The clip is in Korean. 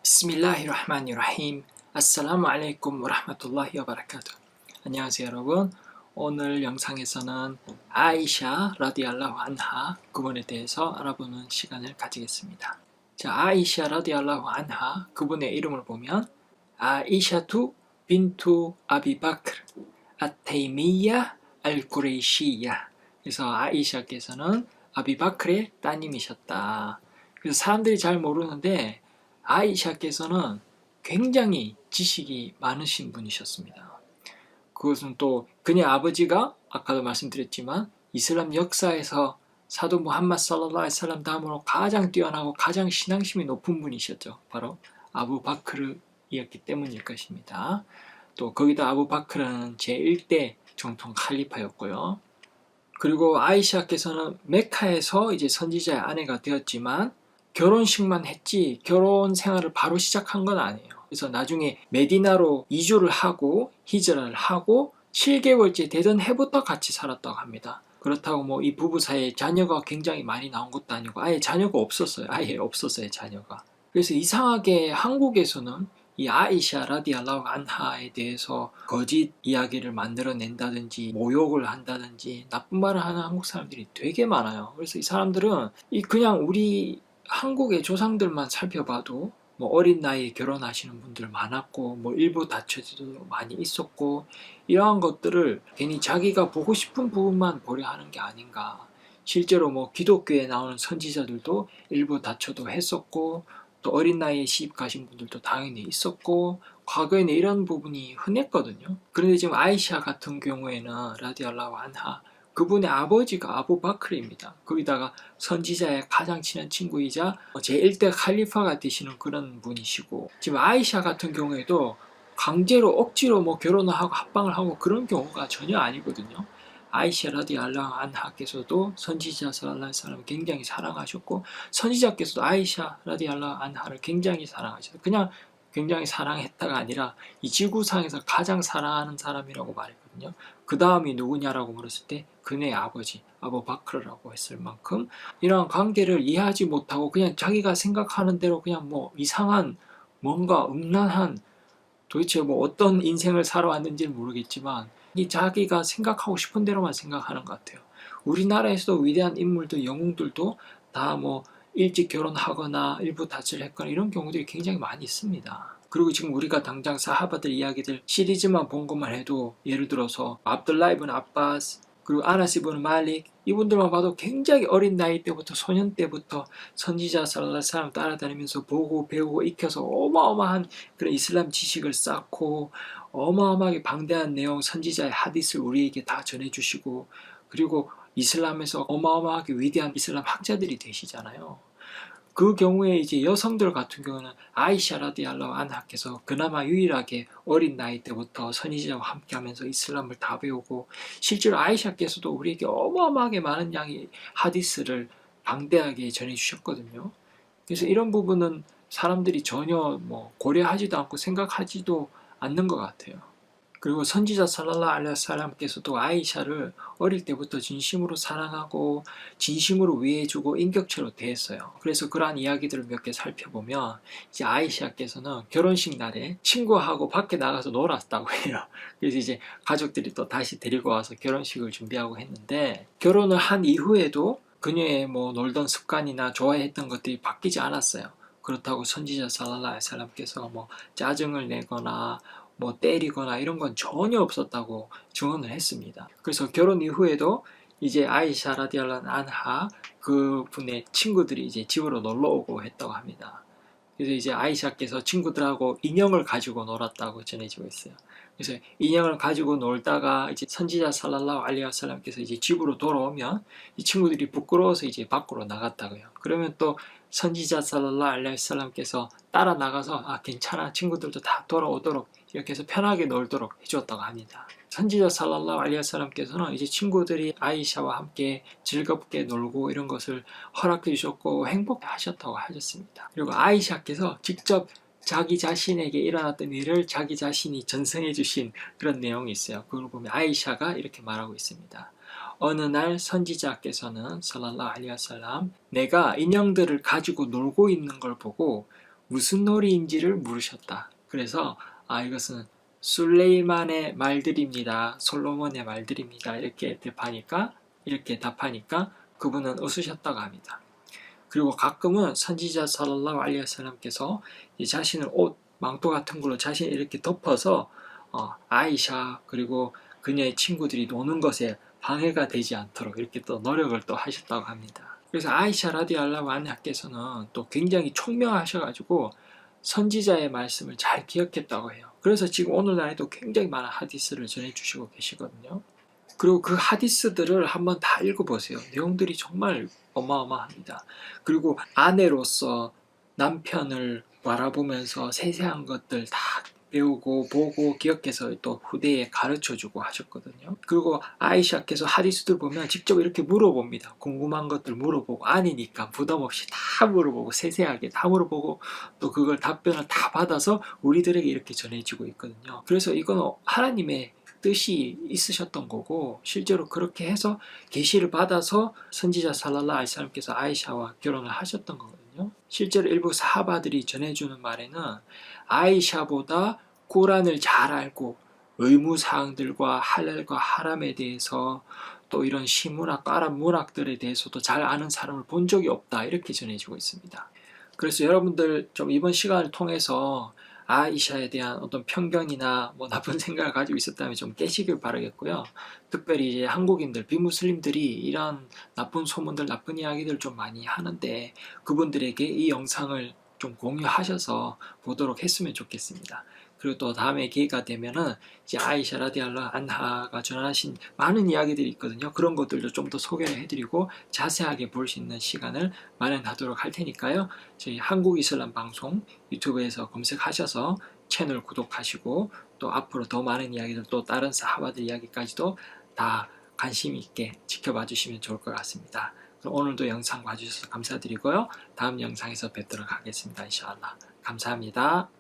비스밀라히르흐마니르라힘. 아살라무 알레이쿰 워라흐마툴라히 와바라카투. 안녕하세요 여러분. 오늘 영상에서는 아이샤 라디알라후 안하 그분에 대해서 알아보는 시간을 가지겠습니다. 자, 아이샤 라디알라후 안하 그분의 이름을 보면 아이샤투 빈투 아비 바크르 아테이미야 알쿠레이시야. 그래서 아이샤께서는 아비 바크르의 따님이셨다. 그래서 사람들이 잘 모르는데 아이샤께서는 굉장히 지식이 많으신 분이셨습니다. 그것은 또 그녀의 아버지가 아까도 말씀드렸지만 이슬람 역사에서 사도 무함마드 살랄라ഹु 알라이히 와살람 다음으로 가장 뛰어나고 가장 신앙심이 높은 분이셨죠. 바로 아부 바크르이었기 때문일 것입니다. 또 거기다 아부 바크르는 제1대 정통 칼리파였고요. 그리고 아이샤께서는 메카에서 이제 선지자의 아내가 되었지만 결혼식만 했지 결혼 생활을 바로 시작한 건 아니에요. 그래서 나중에 메디나로 이주를 하고 히즈라를 하고 7개월째 되던 해부터 같이 살았다고 합니다. 그렇다고 뭐 이 부부 사이에 자녀가 굉장히 많이 나온 것도 아니고 아예 자녀가 없었어요. 아예 없었어요, 자녀가. 그래서 이상하게 한국에서는 이 아이샤 라디알라후 안하에 대해서 거짓 이야기를 만들어낸다든지 모욕을 한다든지 나쁜 말을 하는 한국 사람들이 되게 많아요. 그래서 이 사람들은 그냥 우리 한국의 조상들만 살펴봐도 뭐 어린 나이에 결혼하시는 분들 많았고 뭐 일부 다처제도 많이 있었고 이러한 것들을 괜히 자기가 보고 싶은 부분만 보려 하는 게 아닌가. 실제로 뭐 기독교에 나오는 선지자들도 일부 다처도 했었고 또 어린 나이에 시집 가신 분들도 당연히 있었고 과거에는 이런 부분이 흔했거든요. 그런데 지금 아이샤 같은 경우에는 라디알라후 안하 그분의 아버지가 아부 바크르입니다. 거기다가 선지자의 가장 친한 친구이자 제1대 칼리파가 되시는 그런 분이시고 지금 아이샤 같은 경우에도 강제로 억지로 뭐 결혼을 하고 합방을 하고 그런 경우가 전혀 아니거든요. 아이샤 라디알라후 안하께서도 선지자 살랄라ഹु 알라이히 와살람 굉장히 사랑하셨고 선지자께서도 아이샤 라디알라후 안하를 굉장히 사랑하셨어요. 그냥 굉장히 사랑했다가 아니라 이 지구상에서 가장 사랑하는 사람이라고 말했거든요. 그 다음이 누구냐라고 물었을 때 그녀의 아버지 아부 바크르라고 했을 만큼 이러한 관계를 이해하지 못하고 그냥 자기가 생각하는 대로 그냥 뭐 이상한 뭔가 음란한 도대체 뭐 어떤 인생을 살아왔는지는 모르겠지만 이 자기가 생각하고 싶은 대로만 생각하는 것 같아요. 우리나라에서도 위대한 인물들, 영웅들도 다 뭐 일찍 결혼하거나 일부 다치를 했거나 이런 경우들이 굉장히 많이 있습니다. 그리고 지금 우리가 당장 사하바들 이야기들 시리즈만 본 것만 해도 예를 들어서 압둘라 이브는 아바스 그리고 아나스 이브는 말릭 이분들만 봐도 굉장히 어린 나이 때부터 소년 때부터 선지자 살랄라ഹु 알라이히 와살람 따라다니면서 보고 배우고 익혀서 어마어마한 그런 이슬람 지식을 쌓고 어마어마하게 방대한 내용 선지자의 하디스를 우리에게 다 전해주시고 그리고 이슬람에서 어마어마하게 위대한 이슬람 학자들이 되시잖아요. 그 경우에 이제 여성들 같은 경우는 아이샤 라디알라후 안하께서 그나마 유일하게 어린 나이 때부터 선지자와 함께하면서 이슬람을 다 배우고 실제로 아이샤께서도 우리에게 어마어마하게 많은 양의 하디스를 방대하게 전해주셨거든요. 그래서 이런 부분은 사람들이 전혀 뭐 고려하지도 않고 생각하지도 않는 것 같아요. 그리고 선지자 살랄라ഹु 알라이히 와살람께서도 아이샤를 어릴 때부터 진심으로 사랑하고 진심으로 위해주고 인격체로 대했어요. 그래서 그러한 이야기들을 몇 개 살펴보면 이제 아이샤께서는 결혼식 날에 친구하고 밖에 나가서 놀았다고 해요. 그래서 이제 가족들이 또 다시 데리고 와서 결혼식을 준비하고 했는데 결혼을 한 이후에도 그녀의 뭐 놀던 습관이나 좋아했던 것들이 바뀌지 않았어요. 그렇다고 선지자 살랄라ഹु 알라이히 와살람께서 뭐 짜증을 내거나 뭐 때리거나 이런 건 전혀 없었다고 증언을 했습니다. 그래서 결혼 이후에도 이제 아이샤 라디알라후 안하 그 분의 친구들이 이제 집으로 놀러 오고 했다고 합니다. 그래서 이제 아이샤께서 친구들하고 인형을 가지고 놀았다고 전해지고 있어요. 그래서 인형을 가지고 놀다가 이제 선지자 살랄라후 알라이히 와살람께서 이제 집으로 돌아오면 이 친구들이 부끄러워서 이제 밖으로 나갔다고요. 그러면 또 선지자 살랄라후 알라이히 와살람께서 따라 나가서 괜찮아 친구들도 다 돌아오도록 이렇게 해서 편하게 놀도록 해주었다고 합니다. 선지자 살랄라후 알라이히 와살람께서는 이제 친구들이 아이샤와 함께 즐겁게 놀고 이런 것을 허락해 주셨고 행복해 하셨다고 하셨습니다. 그리고 아이샤께서 직접 자기 자신에게 일어났던 일을 자기 자신이 전승해 주신 그런 내용이 있어요. 그걸 보면 아이샤가 이렇게 말하고 있습니다. 어느 날 선지자께서는 살랄라후 알라이히 와살람 내가 인형들을 가지고 놀고 있는 걸 보고 무슨 놀이인지를 물으셨다. 그래서 이것은 술레이만의 말들입니다. 솔로몬의 말들입니다. 이렇게 답하니까 그분은 웃으셨다고 합니다. 그리고 가끔은 선지자 살랄라후 알레이히 와살람께서 자신을 옷, 망토 같은 걸로 자신을 이렇게 덮어서 아이샤 그리고 그녀의 친구들이 노는 것에 방해가 되지 않도록 이렇게 또 노력을 또 하셨다고 합니다. 그래서 아이샤 라디알라후 안하께서는 또 굉장히 총명하셔가지고 선지자의 말씀을 잘 기억했다고 해요. 그래서 지금 오늘날에도 굉장히 많은 하디스를 전해주시고 계시거든요. 그리고 그 하디스들을 한번 다 읽어보세요. 내용들이 정말 어마어마합니다. 그리고 아내로서 남편을 바라보면서 세세한 것들 다 배우고 보고 기억해서 또 후대에 가르쳐주고 하셨거든요. 그리고 아이샤께서 하디스들 보면 직접 이렇게 물어봅니다. 궁금한 것들 물어보고 아니니까 부담 없이 다 물어보고 세세하게 다 물어보고 또 그걸 답변을 다 받아서 우리들에게 이렇게 전해지고 있거든요. 그래서 이건 하나님의 뜻이 있으셨던 거고 실제로 그렇게 해서 계시를 받아서 선지자 살랄라후 알aihi wasallam께서 아이샤와 결혼을 하셨던 거거든요. 실제로 일부 사하바들이 전해주는 말에는 아이샤보다 꾸란을 잘 알고 의무사항들과 할랄과 하람에 대해서 또 이런 시문학, 아랍 문학들에 대해서도 잘 아는 사람을 본 적이 없다 이렇게 전해지고 있습니다. 그래서 여러분들 좀 이번 시간을 통해서 아이샤에 대한 어떤 편견이나 뭐 나쁜 생각을 가지고 있었다면 좀 깨시길 바라겠고요. 특별히 이제 한국인들, 비무슬림들이 이런 나쁜 소문들, 나쁜 이야기들 좀 많이 하는데 그분들에게 이 영상을 좀 공유하셔서 보도록 했으면 좋겠습니다. 그리고 또 다음에 기회가 되면은 이제 아이샤 라디알라후 안하가 전하신 많은 이야기들이 있거든요. 그런 것들도 좀 더 소개를 해드리고 자세하게 볼 수 있는 시간을 마련하도록 할 테니까요. 저희 한국 이슬람 방송 유튜브에서 검색하셔서 채널 구독하시고 또 앞으로 더 많은 이야기들 또 다른 사하바들 이야기까지도 다 관심 있게 지켜봐 주시면 좋을 것 같습니다. 그럼 오늘도 영상 봐주셔서 감사드리고요. 다음 영상에서 뵙도록 하겠습니다. 인샬라. 감사합니다.